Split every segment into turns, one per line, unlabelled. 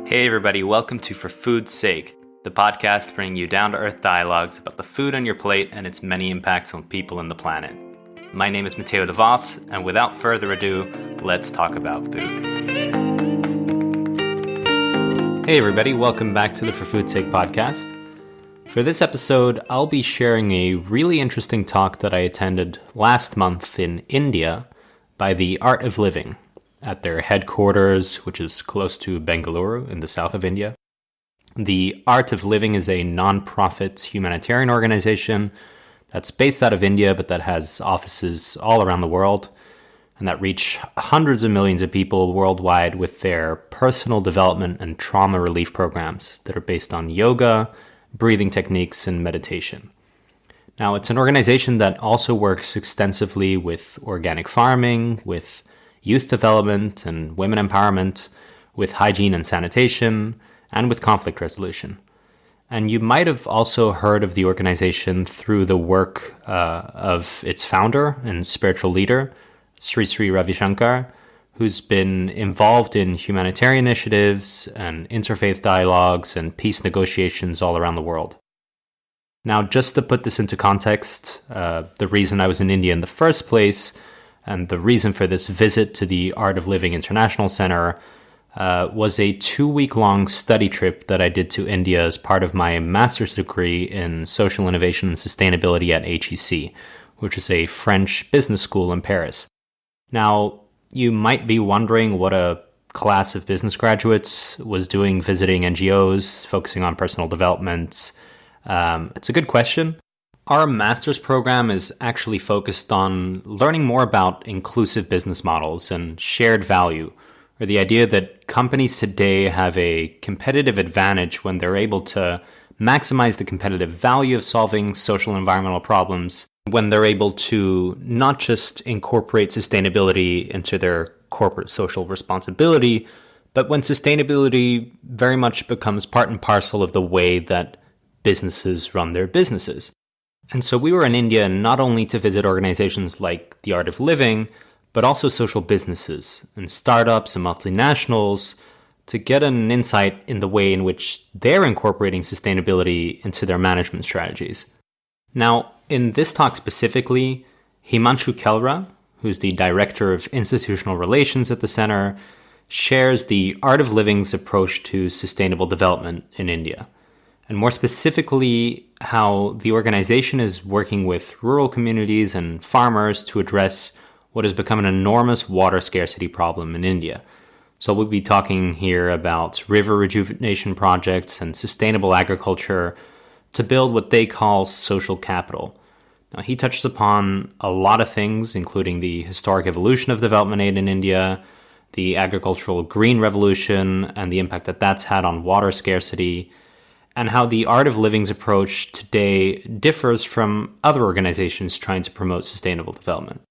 Hey everybody, welcome to For Food's Sake, the podcast bringing you down-to-earth dialogues about the food on your plate and its many impacts on people and the planet. My name is Matteo De Vos, and without further ado, let's talk about food. Hey everybody, welcome back to the For Food's Sake podcast. For this episode, I'll be sharing a really interesting talk that I attended last month in India by the Art of Living at their headquarters, which is close to Bengaluru in the south of India. The Art of Living is a non-profit humanitarian organization that's based out of India, but that has offices all around the world and that reach hundreds of millions of people worldwide with their personal development and trauma relief programs that are based on yoga, breathing techniques, and meditation. Now, it's an organization that also works extensively with organic farming, with youth development and women empowerment, with hygiene and sanitation, and with conflict resolution. And you might have also heard of the organization through the work of its founder and spiritual leader, Sri Ravi Shankar, who's been involved in humanitarian initiatives and interfaith dialogues and peace negotiations all around the world. Now, just to put this into context, the reason I was in India in the first place and the reason for this visit to the Art of Living International Center was a 2-week-long study trip that I did to India as part of my master's degree in social innovation and sustainability at HEC, which is a French business school in Paris. Now, you might be wondering what a class of business graduates was doing visiting NGOs, focusing on personal development. It's a good question. Our master's program is actually focused on learning more about inclusive business models and shared value, or the idea that companies today have a competitive advantage when they're able to maximize the competitive value of solving social and environmental problems, when they're able to not just incorporate sustainability into their corporate social responsibility, but when sustainability very much becomes part and parcel of the way that businesses run their businesses. And so we were in India not only to visit organizations like the Art of Living, but also social businesses and startups and multinationals to get an insight in the way in which they're incorporating sustainability into their management strategies. Now, in this talk specifically, Himanshu Kalra, who's the Director of Institutional Relations at the Center, shares the Art of Living's approach to sustainable development in India, and more specifically, how the organization is working with rural communities and farmers to address what has become an enormous water scarcity problem in India. So we'll be talking here about river rejuvenation projects and sustainable agriculture to build what they call social capital. Now, he touches upon a lot of things, including the historic evolution of development aid in India, the agricultural green revolution, and the impact that that's had on water scarcity, and how the Art of Living's approach today differs from other organizations trying to promote sustainable development.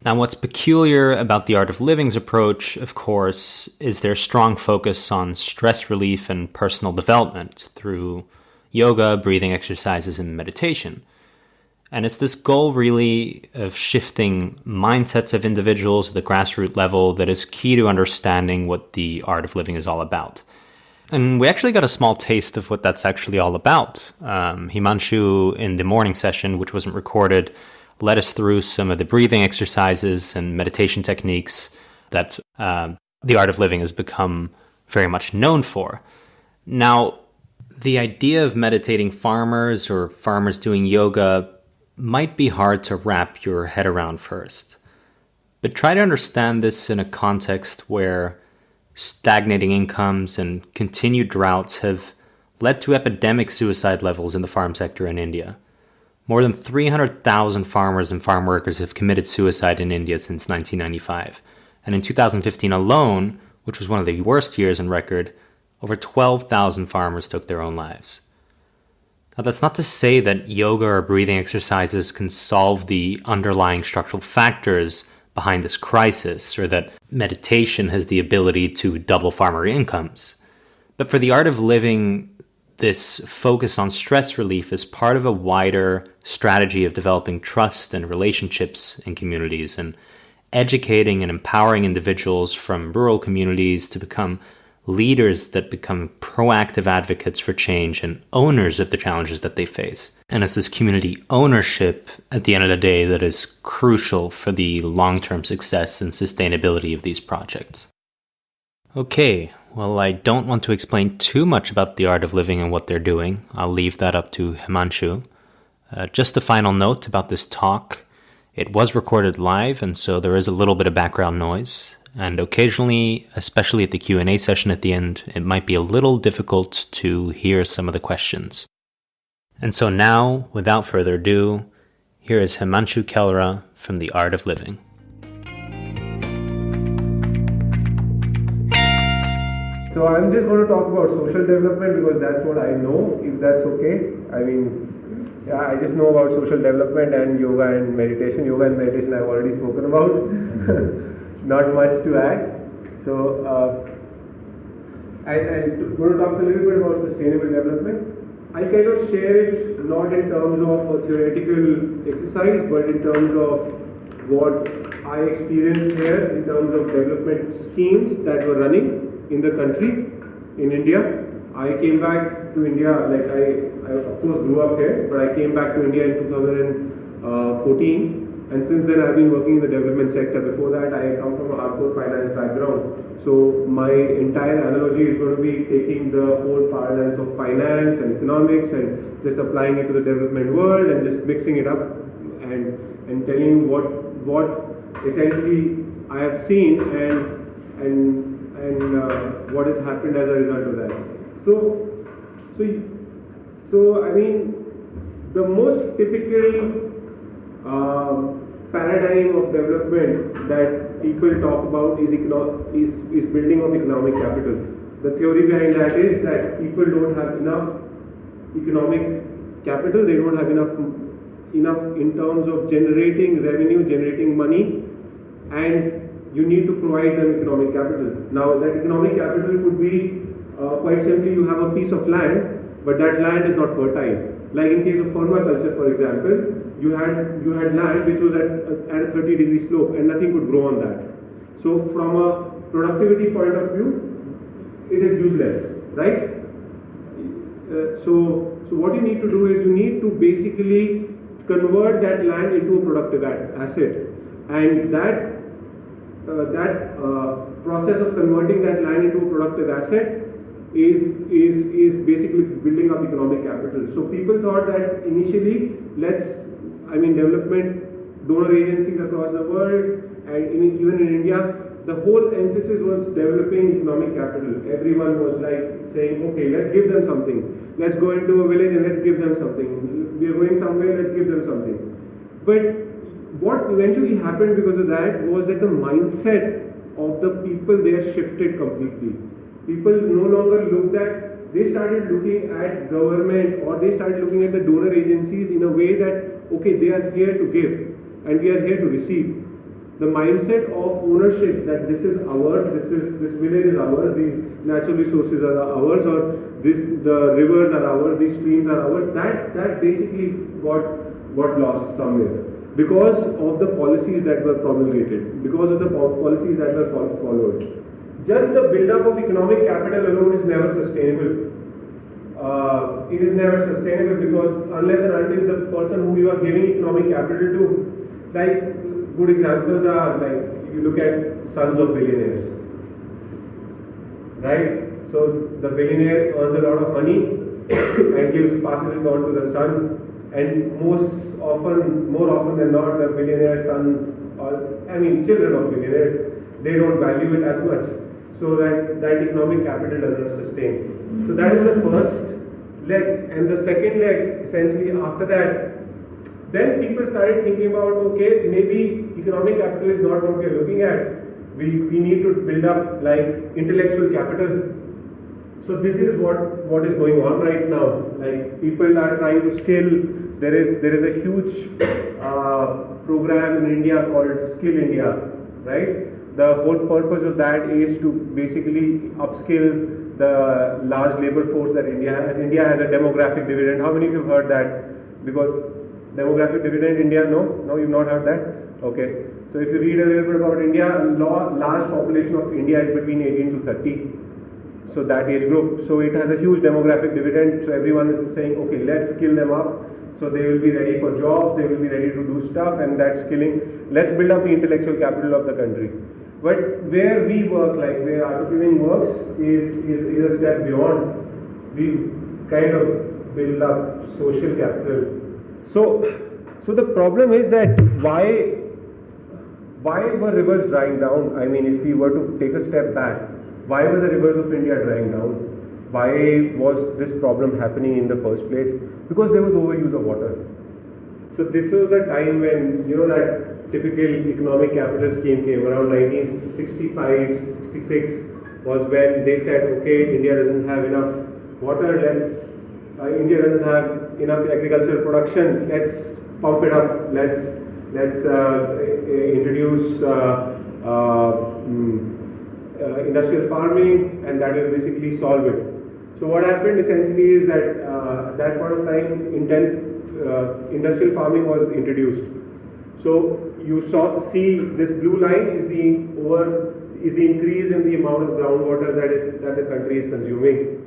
Now, what's peculiar about the Art of Living's approach, of course, is their strong focus on stress relief and personal development through yoga, breathing exercises, and meditation. And it's this goal, really, of shifting mindsets of individuals at the grassroots level that is key to understanding what the Art of Living is all about. And we actually got a small taste of what that's actually all about. Himanshu, in the morning session, which wasn't recorded, led us through some of the breathing exercises and meditation techniques that the Art of Living has become very much known for. Now, the idea of meditating farmers or farmers doing yoga might be hard to wrap your head around first. But try to understand this in a context where stagnating incomes and continued droughts have led to epidemic suicide levels in the farm sector in India. More than 300,000 farmers and farm workers have committed suicide in India since 1995. And in 2015 alone, which was one of the worst years on record, over 12,000 farmers took their own lives. Now, that's not to say that yoga or breathing exercises can solve the underlying structural factors behind this crisis, or that meditation has the ability to double farmer incomes. But for the Art of Living, this focus on stress relief is part of a wider strategy of developing trust and relationships in communities and educating and empowering individuals from rural communities to become leaders that become proactive advocates for change and owners of the challenges that they face. And it's this community ownership at the end of the day that is crucial for the long-term success and sustainability of these projects. Okay, well, I don't want to explain too much about the art of living and what they're doing. I'll leave that up to Himanshu. Just a final note about this talk. It was recorded live, and so there is a little bit of background noise. And occasionally, especially at the Q&A session at the end, it might be a little difficult to hear some of the questions. And so now, without further ado, here is Himanshu Kalra from The Art of Living.
So I'm just going to talk about social development because that's what I know, if that's okay. I just know about social development and yoga and meditation. Yoga and meditation I've already spoken about. Not much to add. So I'm going to talk a little bit about sustainable development. I kind of share it not in terms of a theoretical exercise, but in terms of what I experienced here in terms of development schemes that were running in the country, in India. I came back to India, I of course grew up here, but I came back to India in 2014. And since then I've been working in the development sector. Before that I come from a hardcore finance background. So my entire analogy is going to be taking the whole parallels of finance and economics and just applying it to the development world and just mixing it up and telling you what essentially I have seen and what has happened as a result of that. So I mean, the most typical paradigm of development that people talk about is building of economic capital. The theory behind that is that people don't have enough economic capital, they don't have enough in terms of generating revenue, generating money, and you need to provide them economic capital. Now that economic capital could be quite simply you have a piece of land, but that land is not fertile. Like in case of permaculture, for example, you had land which was at a 30-degree slope and nothing could grow on that. So from a productivity point of view, it is useless, right? So what you need to do is you need to basically convert that land into a productive asset, and that process of converting that land into a productive asset is basically building up economic capital. So people thought that initially, development donor agencies across the world and even in India, the whole emphasis was developing economic capital. Everyone was like saying, okay, let's give them something. Let's go into a village and let's give them something. We are going somewhere, let's give them something. But what eventually happened because of that was that the mindset of the people there shifted completely. People no longer they started looking at government, or they started looking at the donor agencies in a way that, okay, they are here to give and we are here to receive. The mindset of ownership, that this is ours, this village is ours, these natural resources are ours, or the rivers are ours, these streams are ours, that basically got lost somewhere because of the policies that were promulgated, because of the policies that were followed. Just the build-up of economic capital alone is never sustainable. It is never sustainable because unless and until the person whom you are giving economic capital to, like good examples are like you look at sons of billionaires, right? So the billionaire earns a lot of money and passes it on to the son, and more often than not, the billionaire sons, children of billionaires, they don't value it as much. So that economic capital does not sustain. So that is the first leg. And the second leg, essentially after that, then people started thinking about, okay, maybe economic capital is not what we are looking at. We need to build up like intellectual capital. So this is what is going on right now. Like people are trying to skill. There is a huge program in India called Skill India, right? The whole purpose of that is to basically upskill the large labor force that India has. India has a demographic dividend. How many of you have heard that? Because demographic dividend, India, no, you've not heard that? Okay. So if you read a little bit about India, large population of India is between 18 to 30. So that age group, so it has a huge demographic dividend. So everyone is saying, okay, let's skill them up. So they will be ready for jobs, they will be ready to do stuff, and that skilling, let's build up the intellectual capital of the country. But where we work, like where Art of Living works, is a step beyond. We kind of build up social capital. So the problem is that why were rivers drying down? I mean, if we were to take a step back, why were the rivers of India drying down? Why was this problem happening in the first place? Because there was overuse of water. So this was the time when, that typical economic capital scheme came around 1965, 66 was when they said, okay, India doesn't have enough water, India doesn't have enough agricultural production, let's pump it up, let's introduce industrial farming, and that will basically solve it. So what happened essentially is that at that point of time, intense industrial farming was introduced. So you see this blue line is the increase in the amount of groundwater that the country is consuming,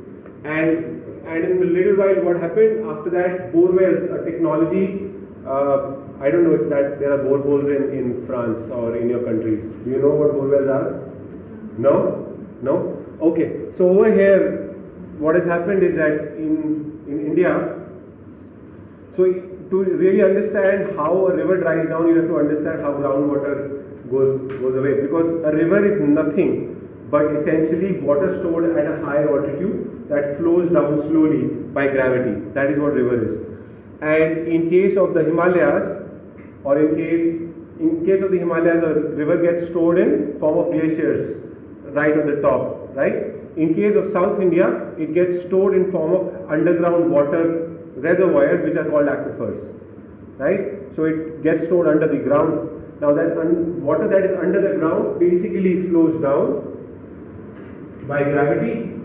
and in a little while, what happened after that? Borewells, a technology. I don't know if there are boreholes in France or in your countries. Do you know what borewells are? No? Okay. So over here, what has happened is that in India, so to really understand how a river dries down, you have to understand how groundwater goes away. Because a river is nothing but essentially water stored at a high altitude that flows down slowly by gravity. That is what river is. And in case of the Himalayas, or in case of the Himalayas, a river gets stored in form of glaciers right at the top, right? In case of South India, it gets stored in form of underground water reservoirs, which are called aquifers, right? So it gets stored under the ground. Now that water that is under the ground basically flows down by gravity.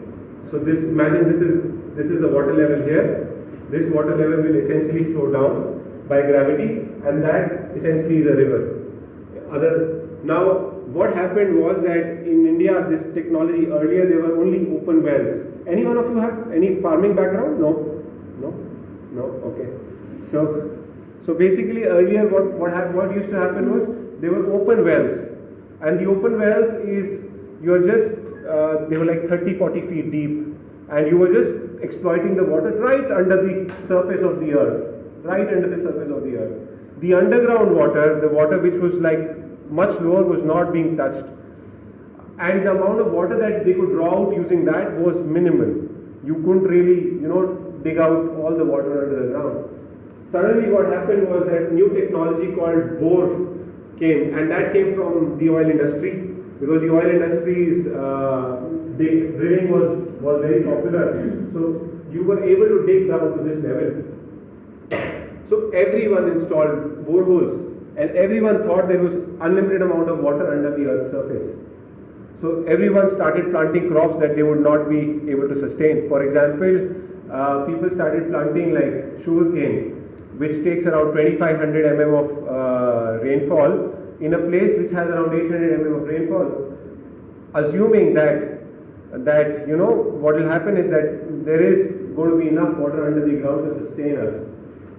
So imagine this is the water level here. This water level will essentially flow down by gravity, and that essentially is a river. Now, what happened was that in India, this technology, earlier there were only open wells. Any one of you have any farming background? No? Okay. So basically earlier what used to happen was there were open wells, and the open wells is they were like 30-40 feet deep, and you were just exploiting the water right under the surface of the earth. The underground water, the water which was like much lower, was not being touched, and the amount of water that they could draw out using that was minimal. You couldn't really, dig out all the water under the ground. Suddenly what happened was that new technology called bore came, and that came from the oil industry, because the oil industry's drilling was very popular. So you were able to dig down to this level. So everyone installed boreholes, and everyone thought there was unlimited amount of water under the earth's surface. So everyone started planting crops that they would not be able to sustain. For example, people started planting like sugarcane, which takes around 2500 mm of rainfall in a place which has around 800 mm of rainfall, assuming that what will happen is that there is going to be enough water under the ground to sustain us.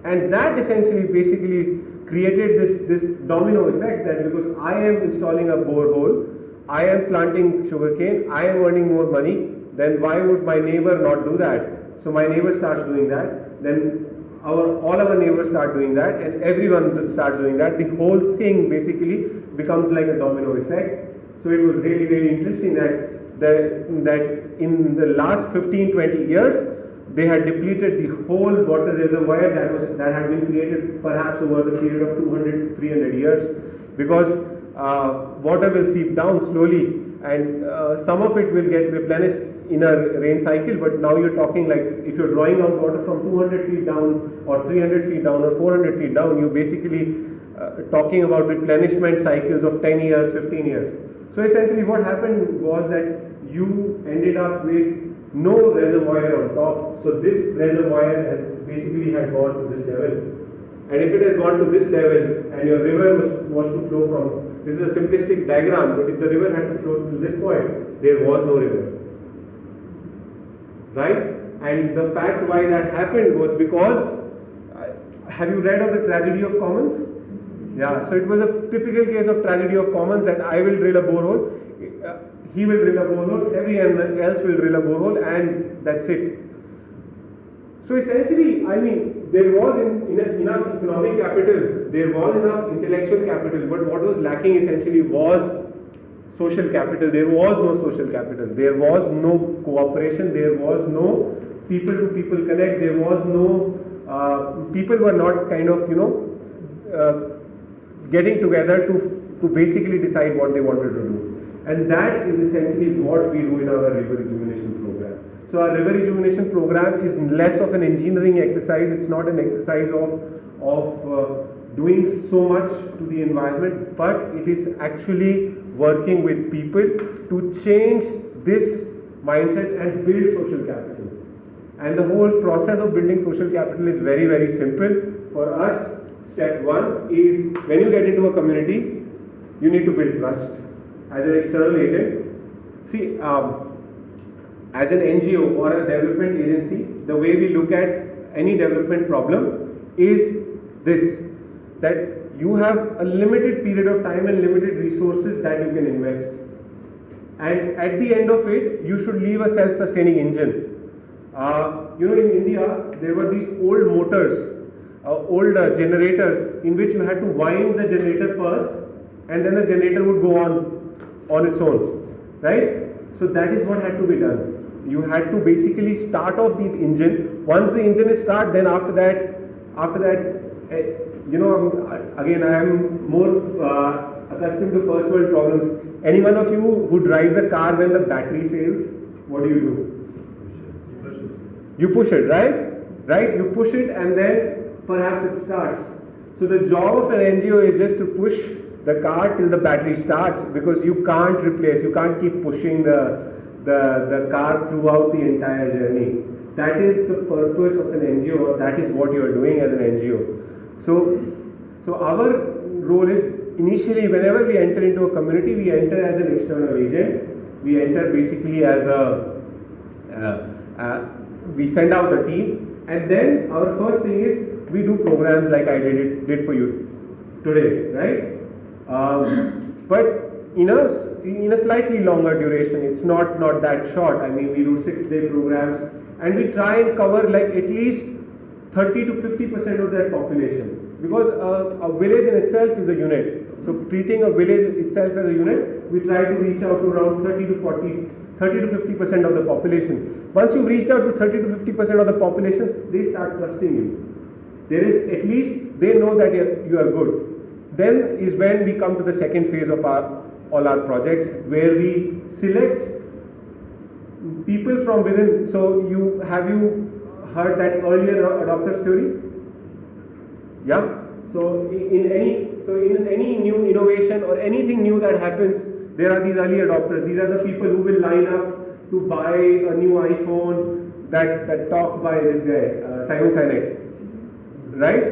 And that essentially basically created this domino effect, that because I am installing a borehole, I am planting sugarcane, I am earning more money, then why would my neighbor not do that? So my neighbor starts doing that, then all our neighbors start doing that, and everyone starts doing that. The whole thing basically becomes like a domino effect. So it was really, really interesting that in the last 15-20 years, they had depleted the whole water reservoir that had been created perhaps over the period of 200-300 years, because water will seep down slowly, and some of it will get replenished in a rain cycle. But now you're talking like, if you're drawing out water from 200 feet down or 300 feet down or 400 feet down, you're basically talking about replenishment cycles of 10 years, 15 years. So essentially what happened was that you ended up with no reservoir on top. So this reservoir had gone to this level. And if it has gone to this level and your river was to flow from, this is a simplistic diagram, but if the river had to flow to this point, there was no river. right? And the fact why that happened was because, have you read of the tragedy of commons? Yeah, so it was a typical case of tragedy of commons, that I will drill a borehole, he will drill a borehole, everyone else will drill a borehole, and that's it. So essentially, I mean, there was enough economic capital, there was enough intellectual capital, but what was lacking essentially was social capital. There was no social capital, there was no cooperation, there was no people to people connect, there was no, people were not kind of, getting together to basically decide what they wanted to do. And that is essentially what we do in our river rejuvenation program. So our river rejuvenation program is less of an engineering exercise. It's not an exercise of doing so much to the environment, but it is actually working with people to change this mindset and build social capital. And the whole process of building social capital is very, very simple. For us, step one is, when you get into a community, you need to build trust. As an external agent, see, as an NGO or a development agency, the way we look at any development problem is this, that you have a limited period of time and limited resources that you can invest. And at the end of it, you should leave a self-sustaining engine. In India, there were these old motors, old generators, in which you had to wind the generator first, and then the generator would go on its own, right? So that is what had to be done. You had to basically start off the engine. Once the engine is start, then after that, again, I am more accustomed to first world problems. Any one of you who drives a car when the battery fails, what do? You push it, right? Right? You push it and then perhaps it starts. So the job of an NGO is just to push the car till the battery starts, because you can't replace, you can't keep pushing the car throughout the entire journey. That is the purpose of an NGO, that is what you are doing as an NGO. So our role is, initially whenever we enter into a community, we enter as an external agent. We enter basically as we send out a team, and then our first thing is we do programs like I did for you today, right? But in a slightly longer duration, it's not that short. I mean, we do 6-day programs, and we try and cover like at least 30 to 50% of that population, because a village in itself is a unit. So treating a village itself as a unit, we try to reach out to around 30 to 50% of the population. Once you've reached out to 30 to 50% of the population, they start trusting you. There is, at least they know that you are good. Then is when we come to the second phase of all our projects, where we select people from within. So have you heard that earlier adopters theory? Yeah. So in any new innovation or anything new that happens, there are these early adopters. These are the people who will line up to buy a new iPhone, that talk by this guy, Simon Sinek, right?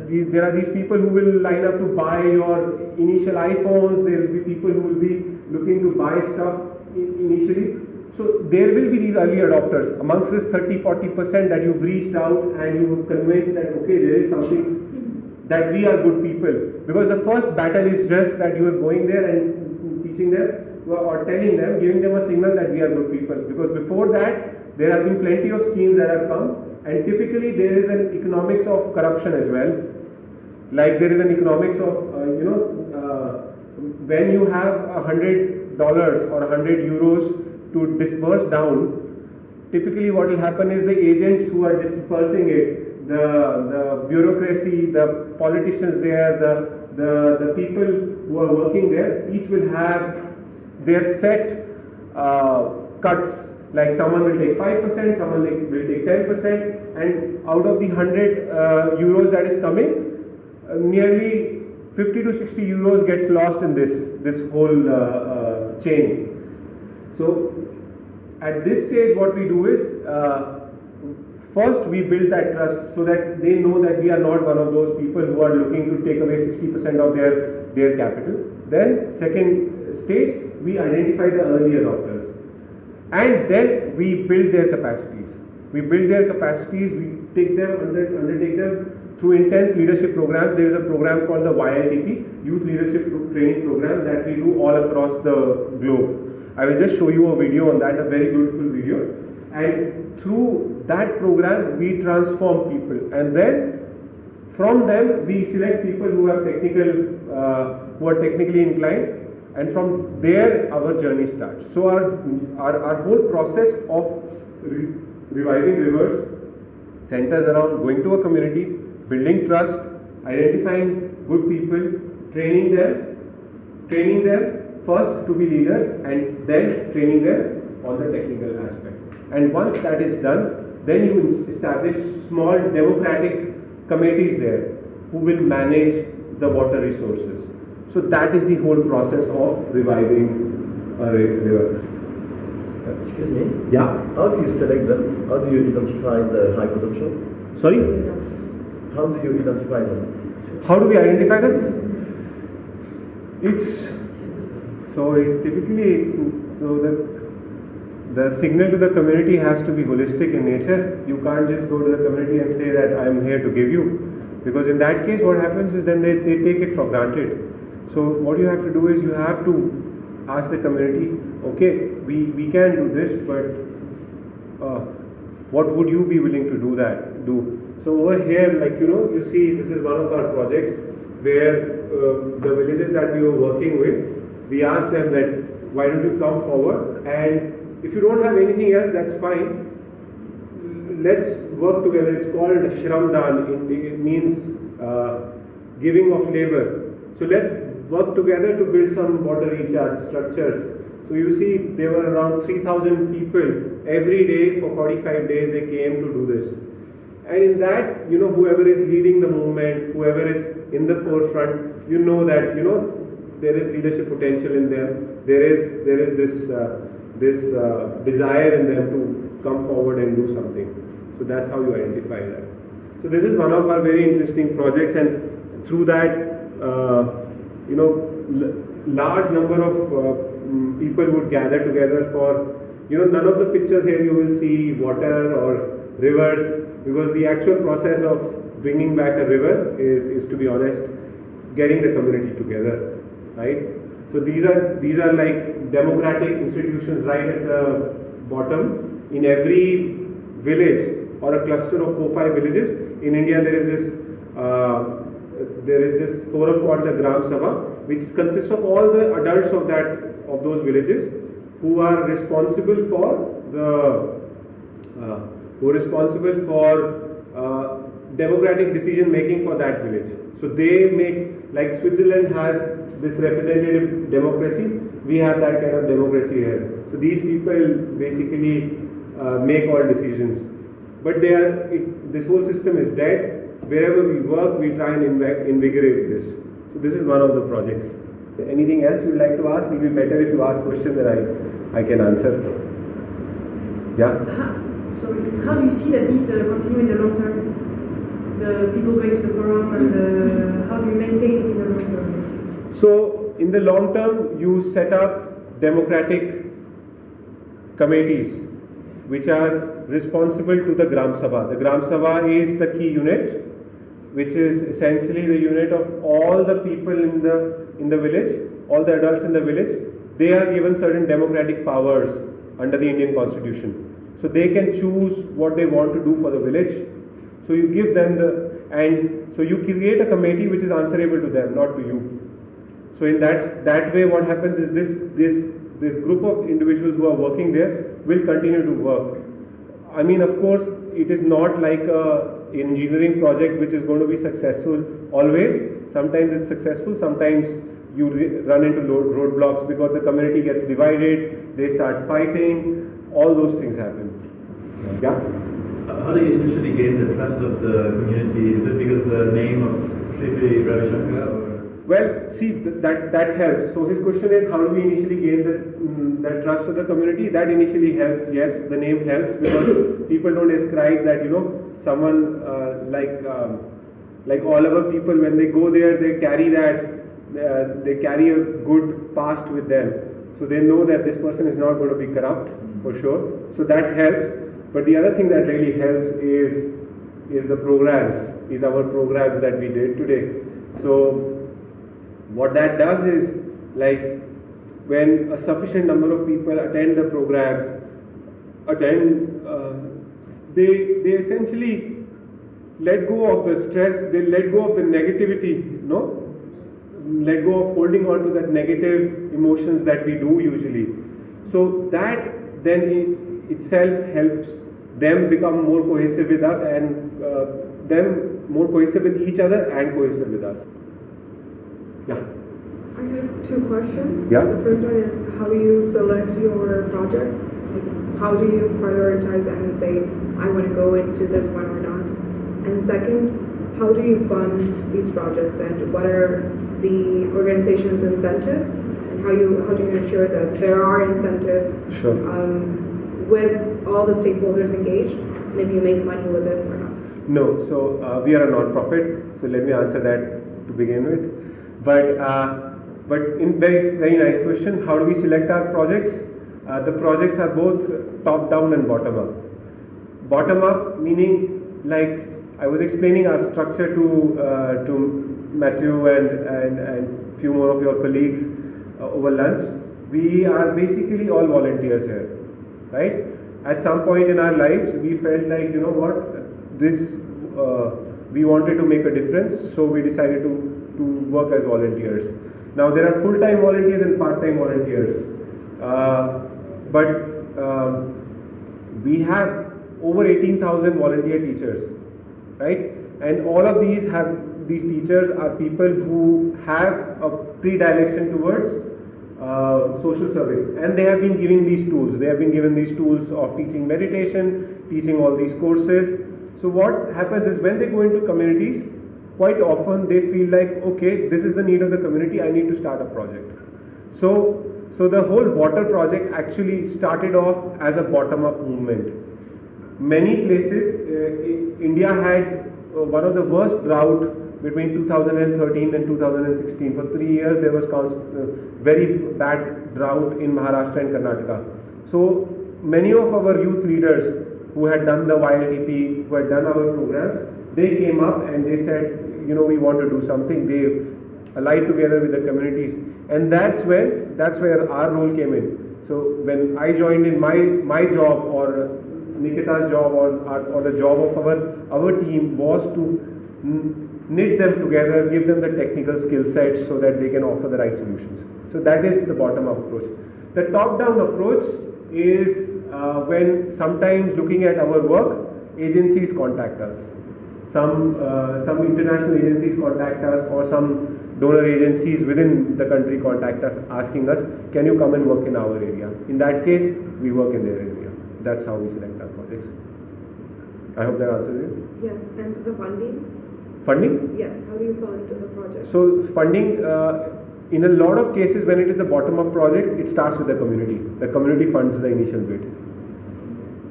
Yeah. There are these people who will line up to buy your initial iPhones. There will be people who will be looking to buy stuff initially. So there will be these early adopters. Amongst this 30-40% that you've reached out and you've convinced that, okay, there is something, that we are good people. Because the first battle is just that you are going there and teaching them, or telling them, giving them a signal that we are good people. Because before that, there have been plenty of schemes that have come, and typically there is an economics of corruption as well. Like there is an economics of, when you have $100 or 100 euros to disperse down, typically what will happen is the agents who are dispersing it, the bureaucracy, the politicians there, the people who are working there, each will have their set cuts. Like someone will take 5%, someone will take 10%, and out of the 100 euros that is coming, nearly 50 to 60 euros gets lost in this whole chain. So at this stage, what we do is, first we build that trust so that they know that we are not one of those people who are looking to take away 60% of their capital. Then second stage, we identify the early adopters. And then we build their capacities. We take them, undertake them through intense leadership programs. There is a program called the YLTP, Youth Leadership Training Program, that we do all across the globe. I will just show you a video on that, a very beautiful video. And through that program, we transform people. And then from them, we select people who are technically inclined. And from there, our journey starts. So our whole process of reviving rivers centers around going to a community, building trust, identifying good people, training them first to be leaders, and then training them on the technical aspect. And once that is done, then you establish small democratic committees there who will manage the water resources. So that is the whole process of reviving a river.
Excuse me?
Yeah?
How do you select them? How do you identify the high potential?
Sorry?
How do you identify them?
How do we identify them? The signal to the community has to be holistic in nature. You can't just go to the community and say that I am here to give you, because in that case what happens is then they take it for granted. So what you have to do is you have to ask the community, okay, we can do this, but what would you be willing to do? So over here, you see, this is one of our projects where the villages that we were working with, we asked them that, why don't you come forward, and if you don't have anything else, that's fine. Let's work together. It's called Shramdan. It means giving of labor. So let's work together to build some water recharge structures. So you see, there were around 3,000 people every day for 45 days. They came to do this. And in that, whoever is leading the movement, whoever is in the forefront, that there is leadership potential in them. There is this desire in them to come forward and do something. So that's how you identify that. So this is one of our very interesting projects, and through that, large number of people would gather together for, none of the pictures here you will see water or rivers, because the actual process of bringing back a river is, to be honest, getting the community together, right? So these are like democratic institutions right at the bottom. In every village or a cluster of 4-5 villages in India, there is this forum called the Gram Sabha, which consists of all the adults of those villages who are responsible for democratic decision making for that village. So they make, like Switzerland has this representative democracy, we have that kind of democracy here. So these people basically make all decisions. But this whole system is dead. Wherever we work, we try and invigorate this. So this is one of the projects. Anything else you would like to ask? It will be better if you ask questions that I can answer. Yeah?
How do you see that these continue in the long term? The people going to the forum, and how do you maintain it in the long term, basically?
So, in the long term, you set up democratic committees which are responsible to the Gram Sabha. The Gram Sabha is the key unit, which is essentially the unit of all the people in the village, all the adults in the village. They are given certain democratic powers under the Indian Constitution. So they can choose what they want to do for the village. So you give them so you create a committee which is answerable to them, not to you. So in that way, what happens is this group of individuals who are working there will continue to work. I mean, of course, it is not like an engineering project which is going to be successful always. Sometimes it's successful, sometimes you run into roadblocks because the community gets divided, they start fighting, all those things happen. Yeah?
How do you initially gain the trust of the community? Is it because of the name of Shri Ravi Shankar?
Well, see, that helps. So his question is, how do we initially gain that trust of the community? That initially helps, yes, the name helps, because people don't ascribe that, someone like all our people, when they go there, they carry a good past with them. So they know that this person is not going to be corrupt for sure. So that helps. But the other thing that really helps is the programs, is our programs that we did today. So what that does is, like, when a sufficient number of people attend the programs, they essentially let go of the stress, they let go of the negativity, let go of holding on to that negative emotions that we do usually. So that then itself helps them become more cohesive with us, and them more cohesive with each other and cohesive with us. Yeah.
I have two questions.
Yeah.
The first one is how you select your projects. Like, how do you prioritize and say, I want to go into this one or not? And second, how do you fund these projects, and what are the organization's incentives, and how do you ensure that there are incentives
Sure.
with all the stakeholders engaged, and if you make money with it or not?
No, so we are a non-profit, so let me answer that to begin with. But in very nice question, how do we select our projects? The projects are both top-down and bottom-up. Bottom-up meaning, like I was explaining our structure to Matthew and few more of your colleagues over lunch. We are basically all volunteers here, right? At some point in our lives, we felt like, you know what, we wanted to make a difference, so we decided to work as volunteers. Now there are full-time volunteers and part-time volunteers, but we have over 18,000 volunteer teachers, right? And all of these teachers are people who have a predilection towards social service, and they have been given these tools. They have been given these tools of teaching meditation, teaching all these courses. So what happens is, when they go into communities, quite often they feel like, okay, this is the need of the community, I need to start a project. So the whole water project actually started off as a bottom-up movement. Many places, India had one of the worst drought between 2013 and 2016. For 3 years there was very bad drought in Maharashtra and Karnataka. So many of our youth leaders who had done the YLTP, who had done our programs, they came up and they said, we want to do something. They allied together with the communities, and that's where our role came in. So when I joined in, my job, or Nikita's job, or the job of our team, was to knit them together, give them the technical skill sets so that they can offer the right solutions. So that is the bottom-up approach. The top-down approach is when, sometimes looking at our work, agencies contact us. Some international agencies contact us, or some donor agencies within the country contact us, asking us, can you come and work in our area? In that case, we work in their area. That's how we select our projects. I hope that answers you.
Yes, and the funding?
Funding?
Yes, how do you fund the project?
So funding, in a lot of cases, when it is a bottom-up project, it starts with the community. The community funds the initial bit.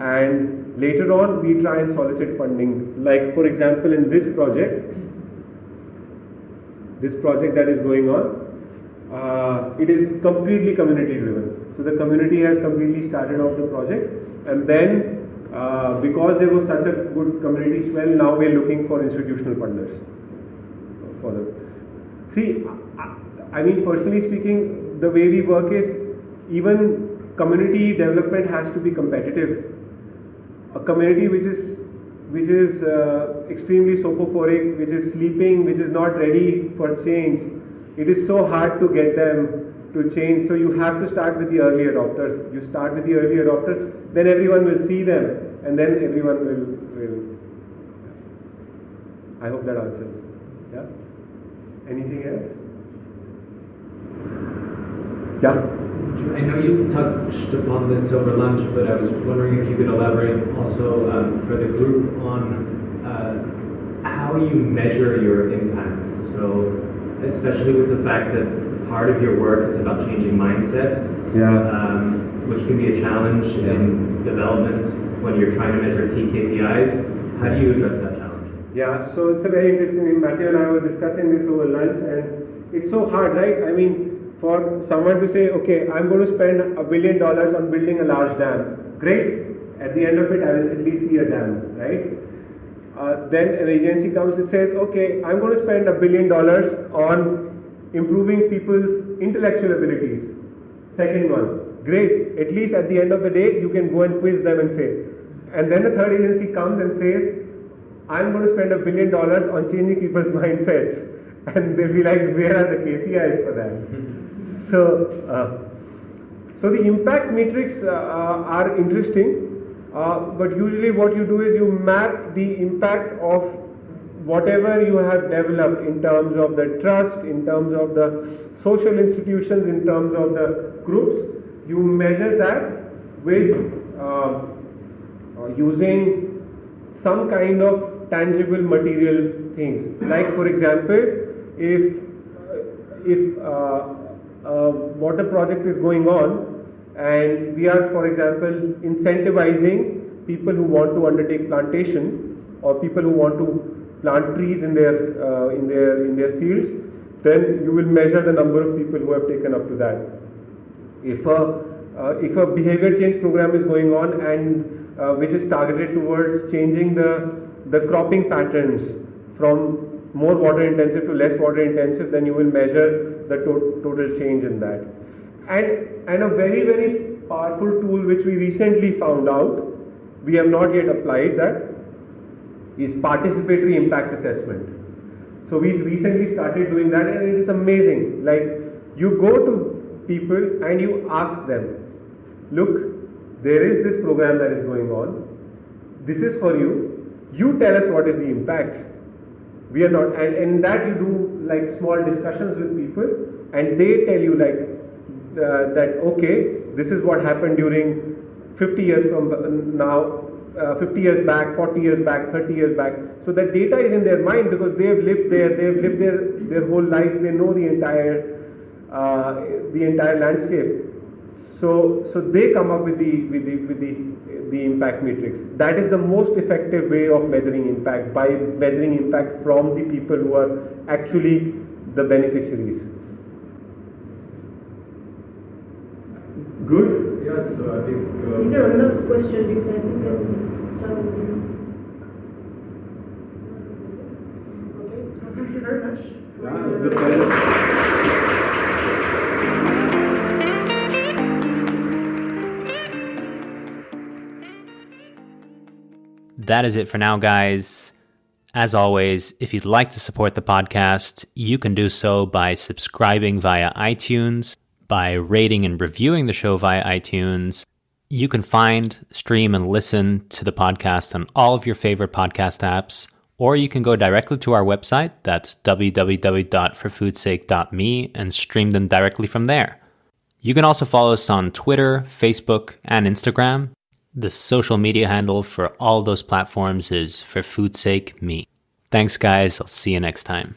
And later on, we try and solicit funding. Like, for example, in this project that is going on, it is completely community-driven. So the community has completely started off the project, and then because there was such a good community swell, now we are looking for institutional funders for them. See, I mean, personally speaking, the way we work is, even community development has to be competitive. A community which is extremely sopophoric, which is sleeping, which is not ready for change, it is so hard to get them to change. So you have to start with the early adopters. You start with the early adopters, then everyone will see them, and then everyone will. I hope that answers. Yeah. Anything else? Yeah.
I know you touched upon this over lunch, but I was wondering if you could elaborate also for the group on how you measure your impact. So, especially with the fact that part of your work is about changing mindsets, which can be a challenge in development when you're trying to measure key KPIs. How do you address that challenge?
Yeah, so it's a very interesting thing. Matthew and I were discussing this over lunch, and it's so hard, right? I mean, for someone to say, okay, I'm going to spend $1 billion on building a large dam. Great. At the end of it, I will at least see a dam, right? Then an agency comes and says, okay, I'm going to spend $1 billion on improving people's intellectual abilities. Second one, great. At least at the end of the day, you can go and quiz them and say. And then the third agency comes and says, I'm going to spend $1 billion on changing people's mindsets. And they'll be like, where are the KPIs for that? So the impact metrics are interesting. But usually what you do is you map the impact of whatever you have developed in terms of the trust, in terms of the social institutions, in terms of the groups. You measure that with using some kind of tangible material things. Like for example, if water project is going on, and we are, for example, incentivizing people who want to undertake plantation or people who want to plant trees in their fields, then you will measure the number of people who have taken up to that. If a behavior change program is going on and which is targeted towards changing the cropping patterns from more water intensive to less water intensive, then you will measure the total change in that. And a very, very powerful tool which we recently found out, we have not yet applied that, is participatory impact assessment. So we recently started doing that, and it is amazing. Like, you go to people and you ask them, look, there is this program that is going on, this is for you, you tell us what is the impact. We are not, and in that you do like small discussions with people, and they tell you like, that okay, this is what happened during 50 years from now, 50 years back, 40 years back, 30 years back. So that data is in their mind because they have lived there, they have lived their whole lives, they know the entire landscape. So they come up with the impact matrix. That is the most effective way of measuring impact, by measuring impact from the people who are actually the beneficiaries. Good?
Yeah, so I think...
Is there a last question? Because I think time will be... Okay, well, thank you very much.
Yeah, it was a pleasure.
That is it for now, guys. As always, if you'd like to support the podcast, you can do so by subscribing via iTunes, by rating and reviewing the show via iTunes. You can find, stream, and listen to the podcast on all of your favorite podcast apps, or you can go directly to our website, that's www.forfoodsake.me, and stream them directly from there. You can also follow us on Twitter, Facebook, and Instagram. The social media handle for all those platforms is For Food's Sake Me. Thanks, guys. I'll see you next time.